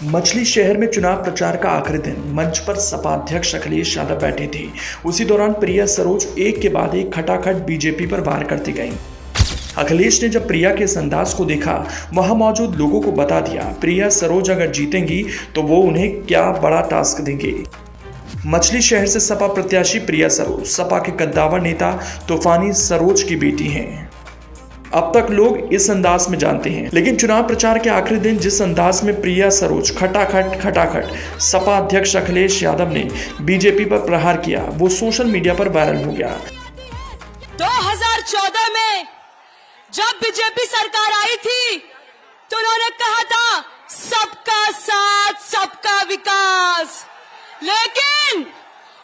मछली शहर में चुनाव प्रचार का आखिरी दिन मंच पर सपा अध्यक्ष अखिलेश यादव बैठे थे। उसी दौरान प्रिया सरोज एक के बाद एक खटाखट बीजेपी पर वार करती गईं। अखिलेश ने जब प्रिया के इस अंदाज को देखा, वहां मौजूद लोगों को बता दिया प्रिया सरोज अगर जीतेंगी तो वो उन्हें क्या बड़ा टास्क देंगे। मछली शहर से सपा प्रत्याशी प्रिया सरोज सपा के कद्दावर नेता तूफानी सरोज की बेटी हैं। अब तक लोग इस अंदाज में जानते हैं, लेकिन चुनाव प्रचार के आखिरी दिन जिस अंदाज में प्रिया सरोज खटाखट सपा अध्यक्ष अखिलेश यादव ने बीजेपी पर प्रहार किया, वो सोशल मीडिया पर वायरल हो गया। 2014 में जब बीजेपी सरकार आई थी तो उन्होंने कहा था सबका साथ सबका विकास, लेकिन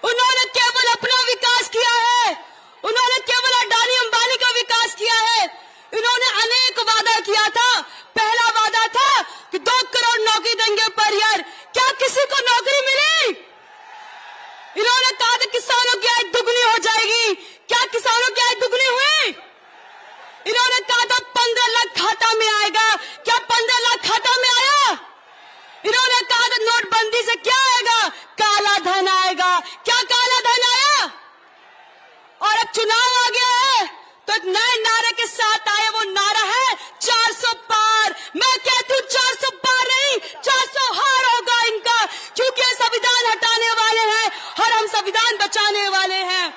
उन्होंने केवल अपना विकास किया है, उन्होंने केवल अडानी अंबानी का विकास किया है। इन्होंने अनेक वादा किया था। पहला वादा था कि 2 करोड़ नौकरी देंगे पर ईयर। क्या किसी को नौकरी मिली? इन्होंने कहा था किसानों की आय दुगनी हो जाएगी। क्या किसानों की आय दुगनी हुई? इन्होंने कहा था 15 लाख खाता में आएगा। क्या 15 लाख खाता में आया? इन्होंने कहा था नोटबंदी से क्या आएगा? काला धन आएगा। क्या काला धन आया? और अब चुनाव आ गया है तो एक नए नारे के साथ आए। वो नारा है 400 पार। मैं कहती हूँ 400 पार नहीं, 400 हार होगा इनका, क्योंकि संविधान हटाने वाले हैं और हम संविधान बचाने वाले हैं।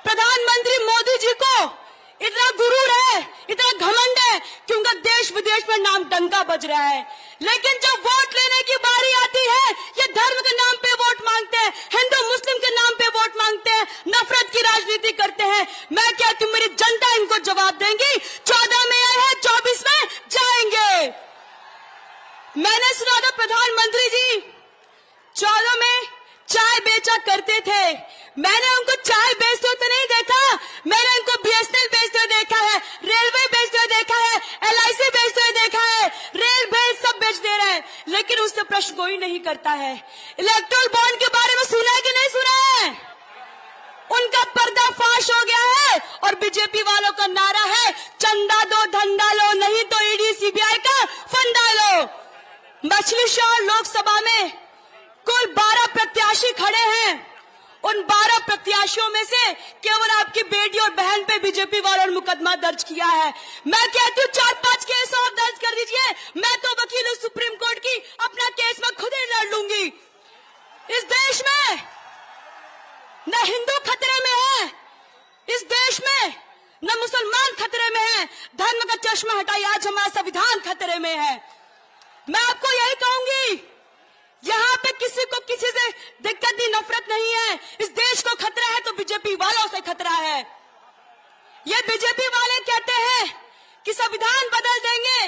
प्रधानमंत्री मोदी जी को इतना गुरूर है, इतना घमंड है कि उनका देश विदेश में नाम डंका बज रहा है, लेकिन जब वोट लेने की बारी आती है ये धर्म के नाम पे वोट मांगते हैं, हिंदू मुस्लिम के नाम पे वोट मांगते हैं, नफरत की राजनीति करते हैं। मैं कहती हूँ मेरी जनता इनको जवाब देंगी। 14 में आए हैं, 24 में जाएंगे। मैंने सुना था प्रधानमंत्री जी 14 में चाय बेचा करते थे। मैंने उनको चाय बेचते हुए तो नहीं देखा, मैंने उनको बीएसएनएल बेचते हुए देखा है, रेलवे बेचते हुए देखा है, एलआईसी बेचते हुए देखा है, रेल भेज सब बेच दे रहे हैं, लेकिन उससे प्रश्न कोई नहीं करता है। इलेक्ट्रल बॉन्ड के बारे में सुना है कि नहीं सुना है? उनका पर्दाफाश हो गया है और बीजेपी वालों का नारा है चंदा दो धंधा लो, नहीं तो ईडी सीबीआई का फंडा लो। मछली शहर लोकसभा में कुल 12 प्रत्याशी खड़े हैं। उन 12 प्रत्याशियों में से केवल आपकी बेटी और बहन पे बीजेपी वालों ने मुकदमा दर्ज किया है। मैं कहती हूँ 4-5 केस और दर्ज कर दीजिए। मैं तो वकील हूँ सुप्रीम कोर्ट की, अपना केस मैं खुद ही लड़ लूंगी। इस देश में न हिंदू खतरे में है, इस देश में न मुसलमान खतरे में है। धर्म का चश्मा हटाइए, आज हमारा संविधान खतरे में है। मैं आपको यही कहूंगी, यहाँ पे किसी को किसी से दिक्कत नहीं, नफरत नहीं है। इस देश को खतरा है तो बीजेपी वालों से खतरा है। ये बीजेपी वाले कहते हैं कि संविधान बदल देंगे।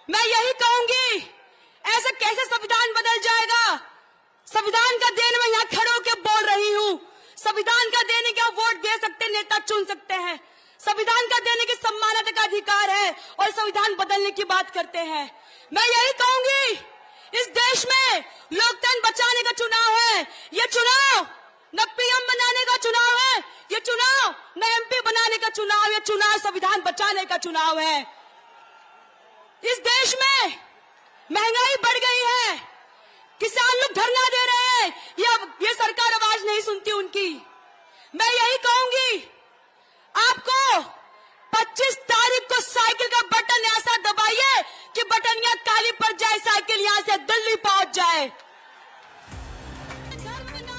मैं यही कहूंगी, ऐसे कैसे संविधान बदल जाएगा? संविधान का देन मैं यहाँ खड़े होकर बोल रही हूँ। संविधान का देने का वोट दे सकते, नेता चुन सकते हैं। संविधान का देने की सम्मानता का अधिकार है और संविधान बदलने की बात करते हैं। मैं यही कहूंगी, इस देश में लोकतंत्र बचाने का चुनाव है। ये चुनाव न पीएम बनाने का चुनाव है, ये चुनाव न एमपी बनाने का चुनाव, ये चुनाव संविधान बचाने का चुनाव है। इस देश में महंगाई बढ़ गई है, किसान लोग धरना दे रहे हैं, ये सरकार आवाज नहीं सुनती उनकी। मैं यही कहूंगी, आपको 25 तारीख को साइकिल का बटन ऐसा दबाइए कि बटन यहाँ काली पड़ जाए, साइकिल यहाँ से दिल्ली पहुंच जाए।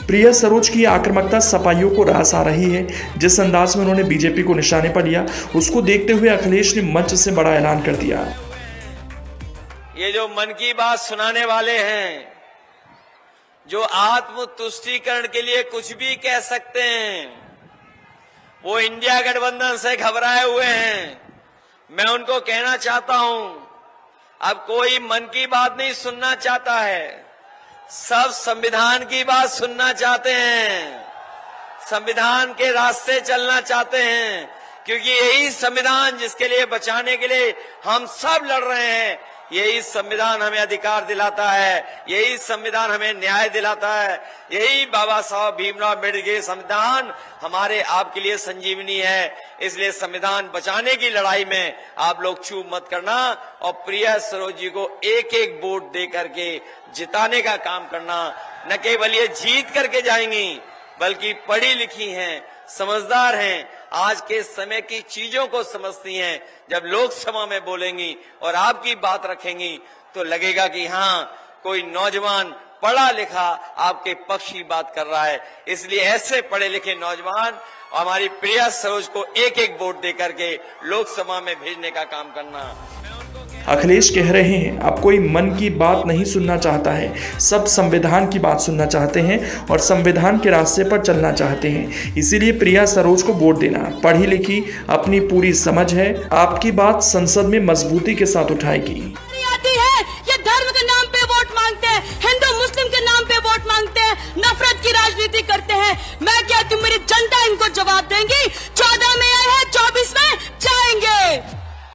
प्रिया सरोज की आक्रामकता सपाइयों को रास आ रही है। जिस अंदाज में उन्होंने बीजेपी को निशाने पर लिया, उसको देखते हुए अखिलेश ने मंच से बड़ा ऐलान कर दिया। ये जो मन की बात सुनाने वाले हैं, जो आत्म तुष्टीकरण के लिए कुछ भी कह सकते हैं, वो इंडिया गठबंधन से घबराए हुए हैं। मैं उनको कहना चाहता हूं, अब कोई मन की बात नहीं सुनना चाहता है, सब संविधान की बात सुनना चाहते हैं, संविधान के रास्ते चलना चाहते हैं, क्योंकि यही संविधान जिसके लिए बचाने के लिए हम सब लड़ रहे हैं, यही संविधान हमें अधिकार दिलाता है, यही संविधान हमें न्याय दिलाता है, यही बाबा साहब भीमराव अम्बेडकर के संविधान हमारे आपके लिए संजीवनी है। इसलिए संविधान बचाने की लड़ाई में आप लोग चूक मत करना और प्रिया सरोज जी को एक एक वोट दे करके जिताने का काम करना। न केवल ये जीत करके जाएंगी बल्कि पढ़ी लिखी हैं, समझदार हैं, आज के समय की चीजों को समझती हैं। जब लोकसभा में बोलेंगी और आपकी बात रखेंगी तो लगेगा कि हाँ, कोई नौजवान पढ़ा लिखा आपके पक्ष की बात कर रहा है। इसलिए ऐसे पढ़े लिखे नौजवान हमारी प्रिया सरोज को एक एक वोट देकर के लोकसभा में भेजने का काम करना। अखिलेश कह रहे हैं अब कोई मन की बात नहीं सुनना चाहता है, सब संविधान की बात सुनना चाहते हैं और संविधान के रास्ते पर चलना चाहते हैं। इसीलिए प्रिया सरोज को वोट देना। पढ़ी लिखी, अपनी पूरी समझ है, आपकी बात संसद में मजबूती के साथ उठाएगी। आती है ये धर्म के नाम पे वोट मांगते हैं, हिंदू मुस्लिम के नाम पे वोट मांगते हैं, नफरत की राजनीति करते हैं। मैं कहती हूँ मेरी जनता इनको जवाब देंगी। 14 में आए हैं, 24 में जाएंगे।